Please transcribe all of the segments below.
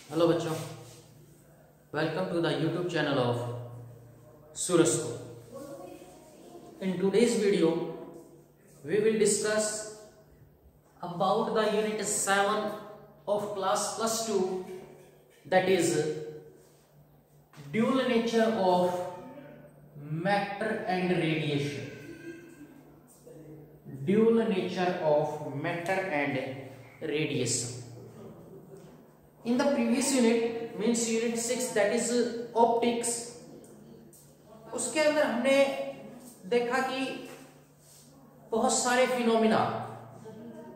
Hello बच्चों, welcome to the YouTube channel of Suraj school. In today's video we will discuss about the unit 7 of class plus 2, that is dual nature of matter and radiation. Dual nature of matter and radiation. In the previous unit means unit 6, that is optics, उसके अंदर हमने देखा कि बहुत सारे phenomena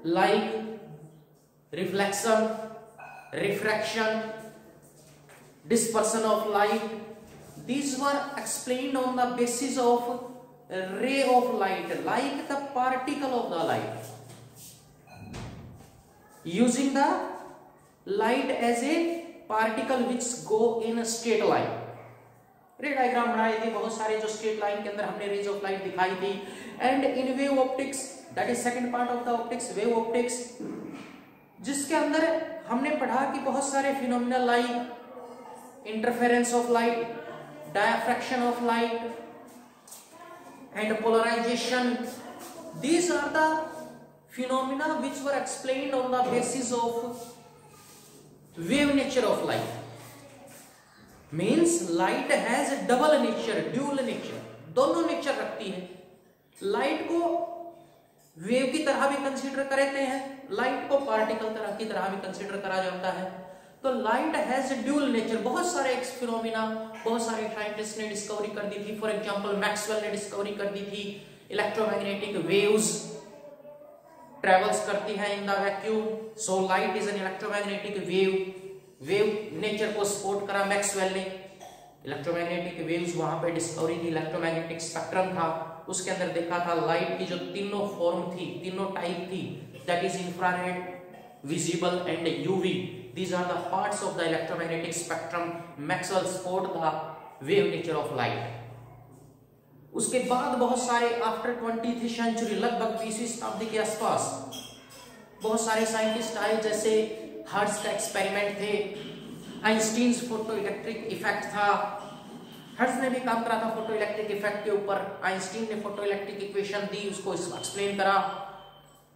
like reflection, refraction, dispersion of light, these were explained on the basis of ray of light, like the particle of the light, using the light as a particle which go in a straight line. रे diagram बनाई थी बहुत सारे, जो straight line के अंदर हमने raise of light दिखाई थी. And in wave optics, that is second part of the optics, wave optics, जिसके अंदर हमने पढ़ा कि बहुत सारे phenomena like interference of light, diffraction of light and polarisation, these are the phenomena which were explained on the basis of wave nature of light. Means light has double nature, dual nature, दोनों nature रखती है. Light को wave की तरह भी consider करते हैं, light को पार्टिकल तरह की तरह भी कंसीडर करा जाता है. तो लाइट हैज ड्यूल नेचर. बहुत सारे फिनोमिना बहुत सारे साइंटिस्ट ने डिस्कवरी कर दी थी. फॉर एग्जांपल मैक्सवेल ने डिस्कवरी कर दी थी इलेक्ट्रोमैग्नेटिक वेव्स ट्रेवल्स करती है in the vacuum. So light is an electromagnetic wave. Wave nature को सपोर्ट करा मैक्सवेल ने. इलेक्ट्रोमैग्नेटिक वेव्स वहां पे डिस्कवरी थी. इलेक्ट्रोमैग्नेटिक स्पेक्ट्रम था, उसके अंदर देखा था लाइट की जो तीनों फॉर्म थी, तीनों टाइप थी, that is infrared, visible and UV. These are the parts of the electromagnetic spectrum. Maxwell support the wave nature of light. उसके बाद बहुत सारे आफ्टर 20th सेंचुरी, लगभग 20वीं शताब्दी के आसपास बहुत सारे साइंटिस्ट आए, जैसे हर्ट्ज का एक्सपेरिमेंट थे, आइंस्टीन्स फोटो इलेक्ट्रिक इफेक्ट था. हर्ट्ज ने भी काम करा था फोटो इलेक्ट्रिक इफेक्ट के ऊपर. आइंस्टीन ने फोटो इलेक्ट्रिक इक्वेशन दी, उसको एक्सप्लेन करा.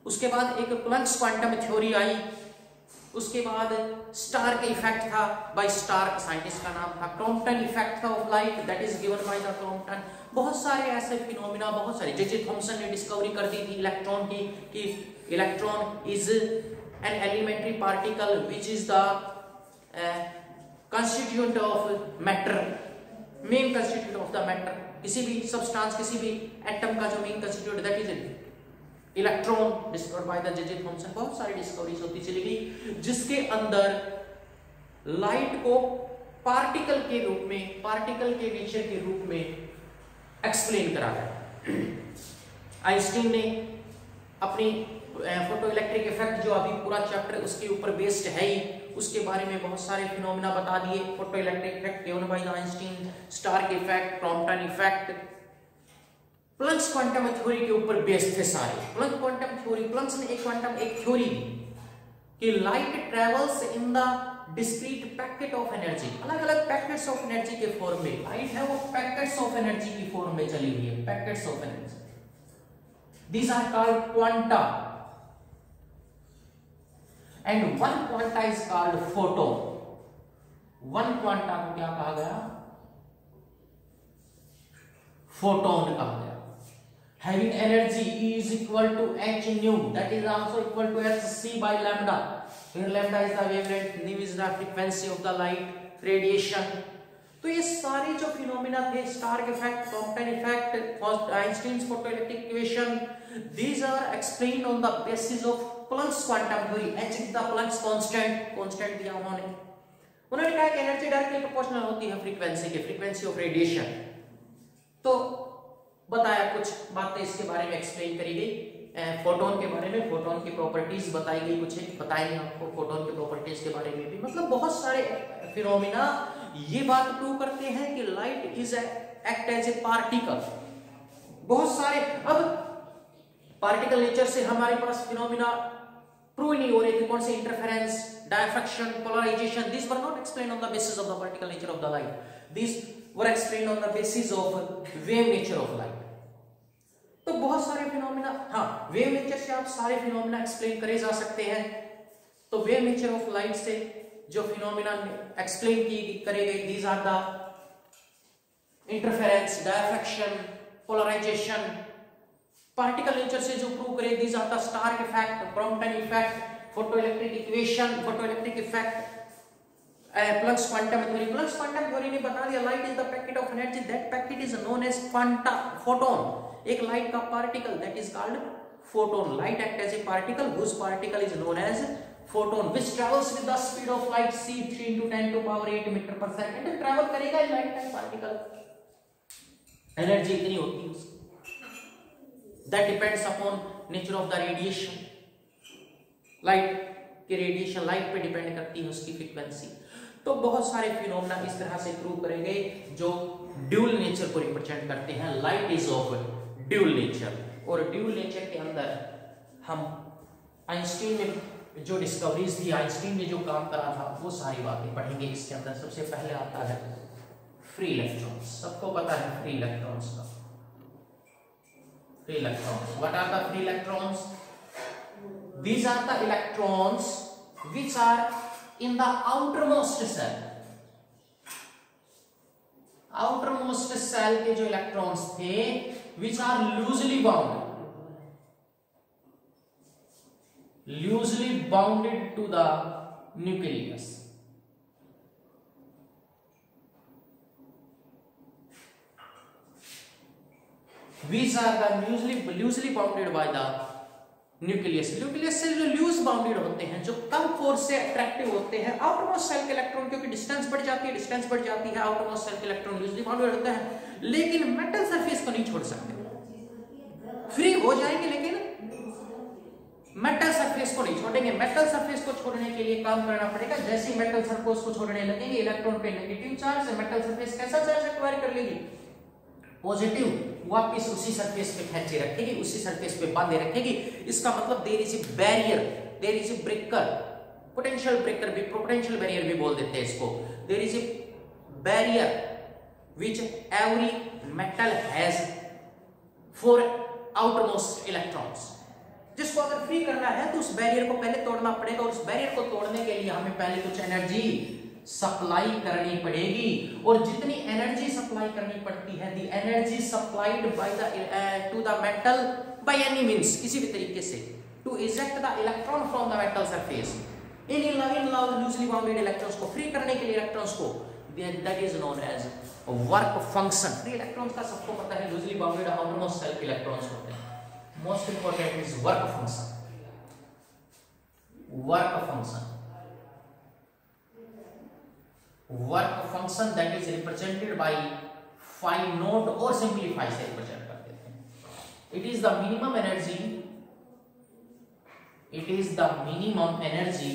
उसके बाद एक प्लंक्स क्वांटम थ्योरी आई. उसके बाद स्टार के इफेक्ट था, बाय स्टार साइंटिस्ट का नाम था. क्रॉम्पटन इफेक्ट था of light, that is given by the Crompton. बहुत सारे ऐसे फिनोमिना, बहुत सारे. जे थॉमसन ने डिस्कवरी कर दी थी इलेक्ट्रॉन की, कि electron is an elementary particle which is the constituent of matter, main constituent of the matter. किसी भी सब्सटेंस, किसी भी एटम का जो main constituent, that is electron, discovered by the J Thomson. बहुत सारी डिस्कवरीज होती चली गई, जिसके अंदर लाइट को पार्टिकल के रूप में, पार्टिकल के नेचर के रूप में एक्सप्लेन करा गया. आइंस्टीन ने अपनी फोटो इलेक्ट्रिक इफेक्ट, जो अभी पूरा चैप्टर उसके ऊपर बेस्ड है ही, उसके बारे में बहुत सारे फिनोमिना बता दिए. Photo electric effect given by Einstein, Stark के effect, Compton effect. Planck's quantum theory के ऊपर बेस्ड थे सारे. प्लंक क्वांटम थ्योरी, प्लंक्स ने एक थ्योरी दी कि light travels in the discrete packet of energy. अलग अलग पैकेट्स ऑफ एनर्जी के फॉर्म में लाइट है, वो पैकेट्स ऑफ एनर्जी की फॉर्म में चली हुई है. Packets of energy, these are called quanta, and one quanta is called photon. one quanta को क्या कहा गया? फोटोन कहा गया. having energy E is equal to h nu, that is also equal to hc by lambda, where lambda is the wavelength, nu is the frequency of the light, radiation. तो ये सारे जो फिनोमिना थे, star effect, Compton effect, Einstein's photo electric equation, these are explained on the basis of Planck's quantum theory. h is the Planck's constant दिया उन्होंने कहा कि energy directly proportional होती है फ्रीक्वेंसी के, फ्रीक्वेंसी ऑफ रेडिएशन. तो बताया, कुछ बातें इसके बारे में एक्सप्लेन करी गई. फोटोन के बारे में, फोटोन की प्रॉपर्टीज बताई गई, कुछ बताएंगे आपको फोटोन की प्रॉपर्टीज के बारे में भी. मतलब बहुत सारे फिनोमिना ये बात प्रूव करते हैं कि light is act as a particle. बहुत सारे, अब पार्टिकल नेचर से हमारे पास फिनोमिना प्रूव नहीं हो रहे थे। कौन से? Interference, diffraction, polarisation, these were not explained on the basis of the particle nature of the light. These were explained on the basis of wave nature of light. तो बहुत सारे फिनोमेना, हाँ, वेव नेचर से आप सारे phenomena explain करे जा सकते हैं। तो वेव नेचर ऑफ लाइट से जो फिनोमेना एक्सप्लेन करे गए, these are the interference, diffraction, polarisation. Particle nature से जो प्रूव करे, these are the Stark effect, Compton effect, photoelectric equation, photoelectric effect, Planck's quantum theory. Planck's quantum theory ने बता दिया light is the packet of energy, that packet is known as photon. एक light का particle, that is called photon. Light act as a particle whose particle is known as photon which travels with the speed of light c 3 into 10 to power 8 metre पर second travel करेगा ये light का particle. Energy इतनी होती है उसकी। That depends upon nature of the radiation. Light की radiation light पे डिपेंड करती है उसकी फ्रीक्वेंसी। तो बहुत सारे फिनोमेना इस तरह से प्रूव करेंगे जो ड्यूल नेचर को रिप्रेजेंट करते हैं। Light is of dual nature. और ड्यूल नेचर के अंदर हम आइंस्टीन ने जो डिस्कवरीज थी, आइंस्टीन ने जो काम करा था, वो सारी बातें पढ़ेंगे इसके अंदर। सबसे पहले आता है फ्री इलेक्ट्रॉन्स। सबको पता है फ्री इलेक्ट्रॉन्स का। Free electrons, what are the free electrons? These are the electrons which are in the outermost cell. outermost cell के जो इलेक्ट्रॉन्स थे which are loosely bounded to the nucleus. Which are the loosely bounded by the nucleus. Nucleus से जो loose bounded होते हैं, जो कम force से attractive होते हैं। आउटरमोस्ट सेल के इलेक्ट्रॉन, क्योंकि डिस्टेंस बढ़ जाती है, आउटरमोस्ट सेल के इलेक्ट्रॉन लूजली बाउंडेड होते हैं, लेकिन मेटल सरफेस को नहीं छोड़ सकते। फ्री हो जाएंगे लेकिन मेटल सरफेस को नहीं छोड़ेंगे। मेटल सरफेस को छोड़ने के लिए काम करना पड़ेगा। जैसे ही मेटल सरफेस को छोड़ने लगेंगे, इलेक्ट्रॉन पे नेगेटिव चार्ज है, मेटल सरफेस कैसा चार्ज एक्वायर कर लेगी? पॉजिटिव। वापस उसी सरफेस पे खींचे रखेगी, उसी सरफेस पे बांधे रखेगी। इसका मतलब there is a barrier, there is a breaker, potential breaker भी, पोटेंशियल बैरियर भी बोल देते हैं इसको। There is a barrier which every metal has for outermost electrons, जिसको अगर फ्री करना है तो उस बैरियर को पहले तोड़ना पड़ेगा। और उस बैरियर को तोड़ने के लिए हमें पहले कुछ एनर्जी सप्लाई करनी पड़ेगी। और जितनी एनर्जी सप्लाई करनी पड़ती है, the energy supplied by the to the metal by any means, किसी भी तरीके से, to eject the electron from the metal surface. इन लूजली बाउंडेड इलेक्ट्रॉन्स को फ्री करने के लिए इलेक्ट्रॉन्स को, that is known as work function. Free electrons का सबको पता है, लूजली बाउंडेड आउटरमोस्ट सेल के इलेक्ट्रॉन्स होते हैं। Most important is work function. Work function, work function that is represented by 5 note और सिंपलीफाई से रिप्रेजेंट कर देते हैं। It is the minimum energy, it is the minimum energy,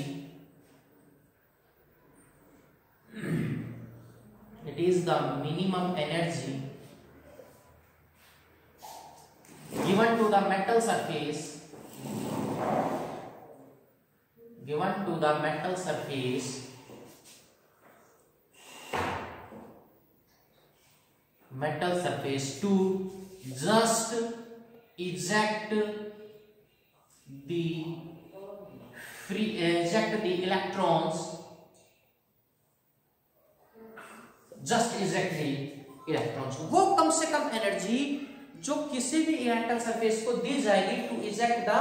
it is the minimum energy given to the metal surface, given to the metal surface to just eject the electrons, just eject the electrons। वो कम से कम energy जो किसी भी metal surface को दी जाएगी to eject the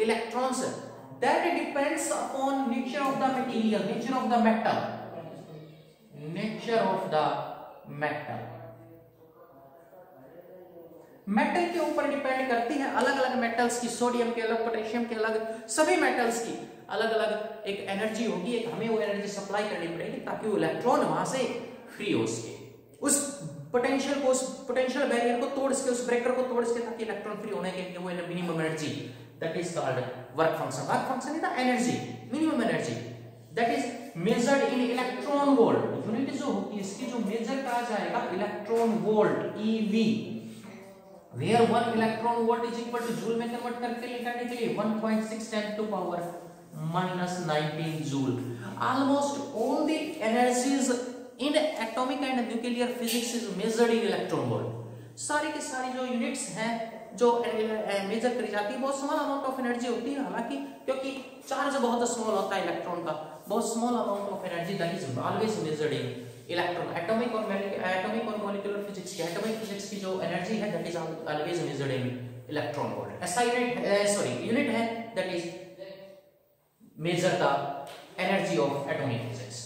electrons, that depends upon nature of the material, nature of the metal, nature of the metal. Metal के ऊपर डिपेंड करती है। अलग अलग मेटल्स की, सोडियम के अलग, पोटेशियम के अलग, सभी मेटल्स की अलग अलग एक एनर्जी होगी। एक हमें वो एनर्जी सप्लाई करनी पड़ेगी ताकि वो इलेक्ट्रॉन वहां से फ्री हो सके। उस पोटेंशियल को, उस पोटेंशियल बैरियर को तोड़ सके, उस ब्रेकर को तोड़ सके, ताकि इलेक्ट्रॉन फ्री होने के लिए वो minimum energy, that is called work function. Work function is the energy, minimum energy that is measured in electron volt. Unit जो होती है इसकी, जो मेजर करा जाएगा electron volt, eV. Where 1 electron volt is equal to joule में convert करके लिखने के लिए 1.6 10 to power -19 joule. Almost all the energies in atomic and nuclear physics is measured in electron volt. सारी की सारी जो यूनिट्स हैं जो मेजर करी जाती है बहुत स्मॉल अमाउंट ऑफ एनर्जी होती है, हालांकि क्योंकि चार्ज बहुत स्मॉल होता है इलेक्ट्रॉन का, बहुत small amount of energy that is always measured in electron. Atomic और मॉलिक्यूलर फिजिक्स की एटॉमिक फिजिक्स की जो एनर्जी है that is always measured in electron volt. ऐसा यूनिट है that is measure the energy of atomic physics.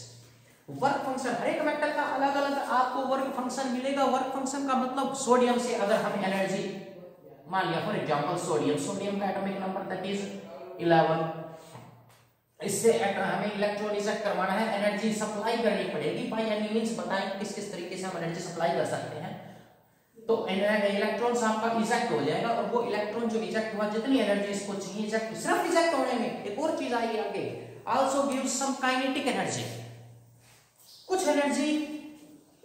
Work function हर एक metal का अलग अलग आपको वर्क फंक्शन मिलेगा। वर्क फंक्शन का मतलब सोडियम से अगर हम एनर्जी मान लिया फॉर एग्जांपल सोडियम का एटॉमिक नंबर दैट इज 11, इससे हमें इलेक्ट्रॉन इजेक्ट करवाना है, एनर्जी सप्लाई करनी पड़ेगी। बाय एनी मींस बताएं किस किस तरीके से हम एनर्जी सप्लाई कर सकते हैं। तो इलेक्ट्रॉन्स आपका इजेक्ट हो जाएगा और वो इलेक्ट्रॉन जो इजेक्ट हुआ जितनी एनर्जी इसको चाहिए इजेक्ट, सिर्फ इजेक्ट होने में एक और चीज आई आगे, also gives some kinetic energy. कुछ एनर्जी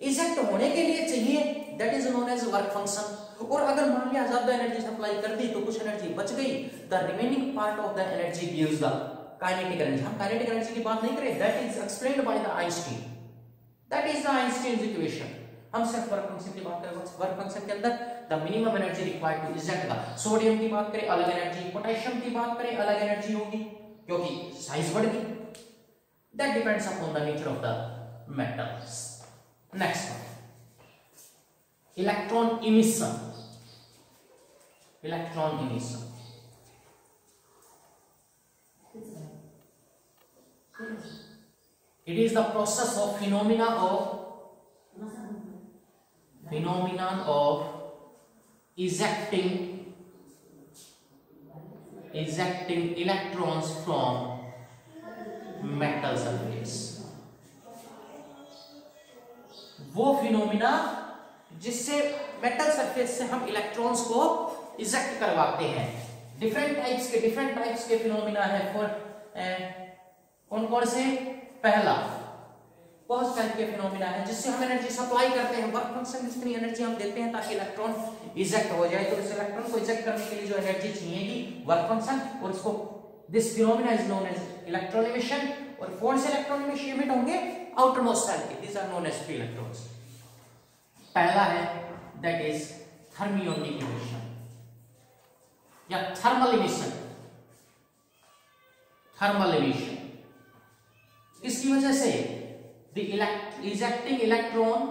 इजेक्ट होने के लिए चाहिए that is known as work function. और अगर मान लिया ज्यादा एनर्जी सप्लाई कर दी तो कुछ एनर्जी बच गई, the remaining part of the energy gives the kinetic energy. हम काइनेटिक एनर्जी की बात नहीं करें, that is explained by the Einstein, that is the Einstein's equation. हम सिर्फ वर्क फंक्शन की बात करें, वर्क फंक्शन के अंदर the minimum energy required to eject the sodium की बात करें अलग एनर्जी, पोटेशियम की बात करें अलग एनर्जी होगी क्योंकि साइज बढ़ गई। That depends upon the nature of the metals. Next one, electron emission. Electron emission. It is the process of phenomenon of ejecting electrons from metal surface. वो फिनोमिना जिससे मेटल सरफेस से हम electrons को eject करवाते हैं। Different types के phenomena है। For कौन कौन से? पहला बहुत टाइप के फिनोमिना है जिससे हम एनर्जी सप्लाई करते हैं। वर्क फंक्शन जितनी एनर्जी हम देते हैं ताकि इलेक्ट्रॉन इजेक्ट हो जाए, तो इस इलेक्ट्रॉन को इजेक्ट करने के लिए जो एनर्जी चाहिएगी वर्क फंक्शन, और इसको this phenomena is known as electron emission. और कौन से इलेक्ट्रॉन इमिट होंगे? आउटर मोस्ट सेल के, these are known as free electrons। पहला है that is thermionic emission या थर्मल इमिशन। इसकी वजह से the ejecting electrons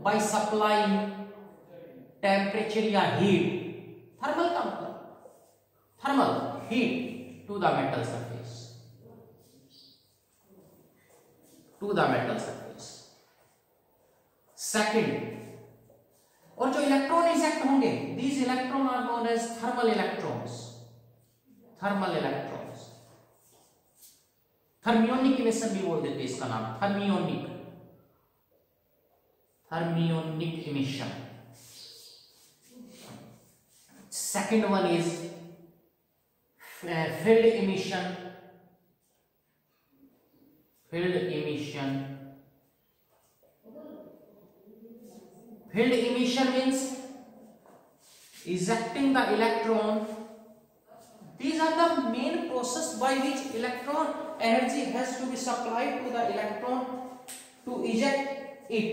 by supplying temperature या heat, थर्मल का मतलब thermal heat to the metal surface, Second, और जो इलेक्ट्रॉन इजेक्ट होंगे these electron are known as thermal electrons। Thermionic emission भी बोल देते इसका नाम, thermionic emission. Second one is field emission means ejecting the electron. These are the main process by which electron energy has to be supplied to the electron to eject it.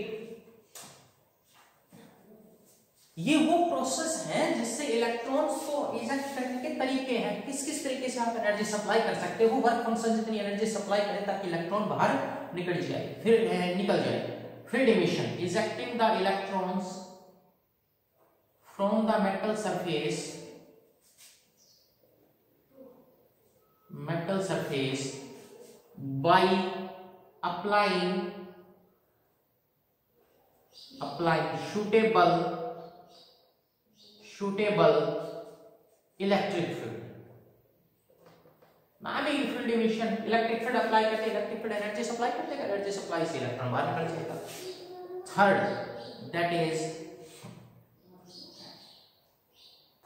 ये वो process है जिससे electrons को eject करने के तरीके हैं, किस किस तरीके से आप एनर्जी सप्लाई कर सकते हो। वर्क फंक्शन जितनी एनर्जी सप्लाई करे ताकि इलेक्ट्रॉन बाहर निकल जाए। Field emission, ejecting the electrons from the metal surface by applying suitable electric field। Field emission, electric field apply करते, इलेक्ट्रिक फील्ड एनर्जी सप्लाई करते, एनर्जी सप्लाई से इलेक्ट्रॉन बाहर निकल जाएगा। Third that is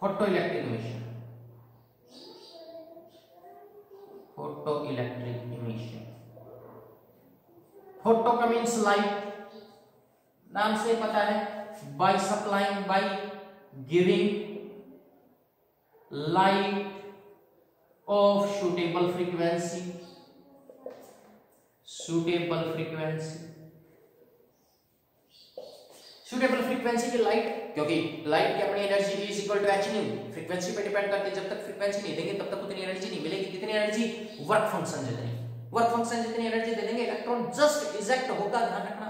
photo electric emission. Photo का means light, नाम से पता है, by supplying, by giving light of suitable frequency, suitable frequency की लाइट, क्योंकि लाइट की अपनी energy E is equal to h nu, frequency पे डिपेंड करती है। जब तक फ्रीक्वेंसी नहीं देंगे तब तक उतनी एनर्जी नहीं मिलेगी। कितनी एनर्जी? वर्क फंक्शन जितनी एनर्जी दे देंगे इलेक्ट्रॉन जस्ट इजेक्ट होगा। ध्यान रखना।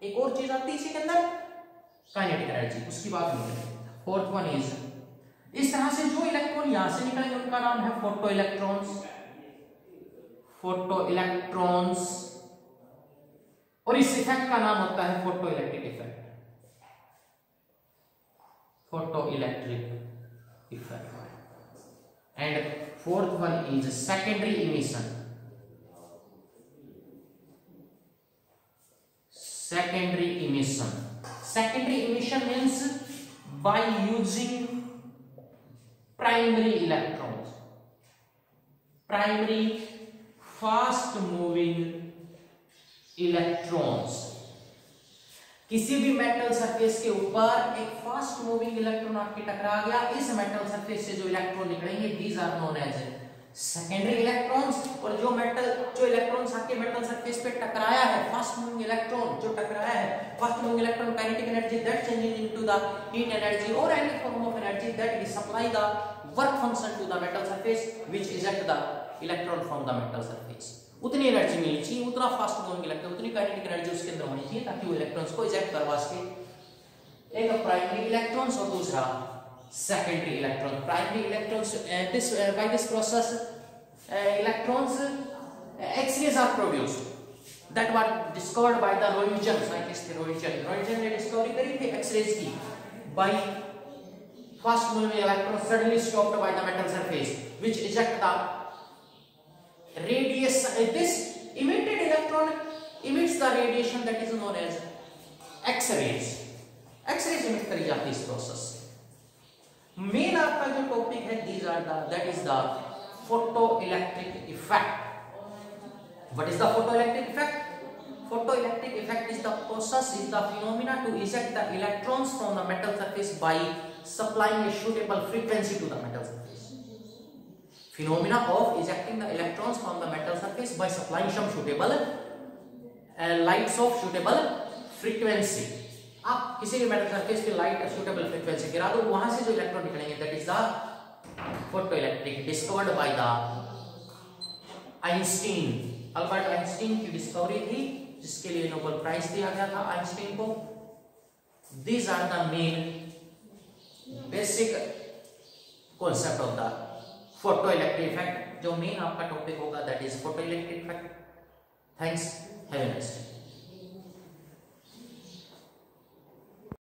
एक और चीज आती है इसी के अंदर, काइनेटिक एनर्जी, उसकी बात नहीं करेंगे। फोर्थ वन इज, इस तरह से जो इलेक्ट्रॉन यहां से निकलेंगे उनका नाम है फोटो इलेक्ट्रॉन्स, और इस इफेक्ट का नाम होता है photo electric effect. And fourth one is secondary emission. Secondary emission means by using primary electrons, primary fast moving electrons। किसी भी मेटल सरफेस के ऊपर एक फास्ट मूविंग इलेक्ट्रॉन आपके टकरा गया, इस मेटल सरफेस से जो इलेक्ट्रॉन निकलेंगे these are known as secondary electrons. और जो इलेक्ट्रॉन्स आपके मेटल सरफेस पे टकराया है, फास्ट मूविंग इलेक्ट्रॉन जो टकराया है, fast moving electron kinetic energy that changes into the heat energy और any form of energy that is supply the work function to the metal surface which eject the electron from the metal surface. उतनी energy मिलनी चाहिए, उतना fast moving electron, उतनी kinetic energy उसके अंदर होनी चाहिए ताकि वो इलेक्ट्रॉन्स को इजेक्ट करवा सके। एक प्राइमरी इलेक्ट्रॉन्स और दूसरा secondary electron. Primary electrons, by this process electrons, X-rays are produced that were discovered by the Roentgen scientist। Roentgen ने डिस्कवरी करी थी X-rays की। by fast moving electrons suddenly stopped by the metal surface which eject the radiation। This emitted electron emits the radiation that is known as X-rays। X-rays emit करी जाती है इस process. Main आपका जो topic है these are the, that is the photoelectric effect। What is the photoelectric effect? Photoelectric effect is the process, is the phenomena to eject the electrons from the metal surface by supplying a suitable frequency to the metal surface। Phenomena of ejecting the electrons from the metal surface by supplying some suitable lights of suitable frequency। आप किसी भी metal surface पे light suitable frequency गिरा दो, वहां से जो electron निकलेंगे that is the photoelectric, discovered by the Einstein. Albert Einstein की डिस्कवरी थी जिसके लिए नोबेल प्राइज दिया गया था आइंस्टीन को। These are the main basic concept of the photoelectric effect. जो मेन आपका टॉपिक होगा that is photoelectric effect. Thanks, have a nice day.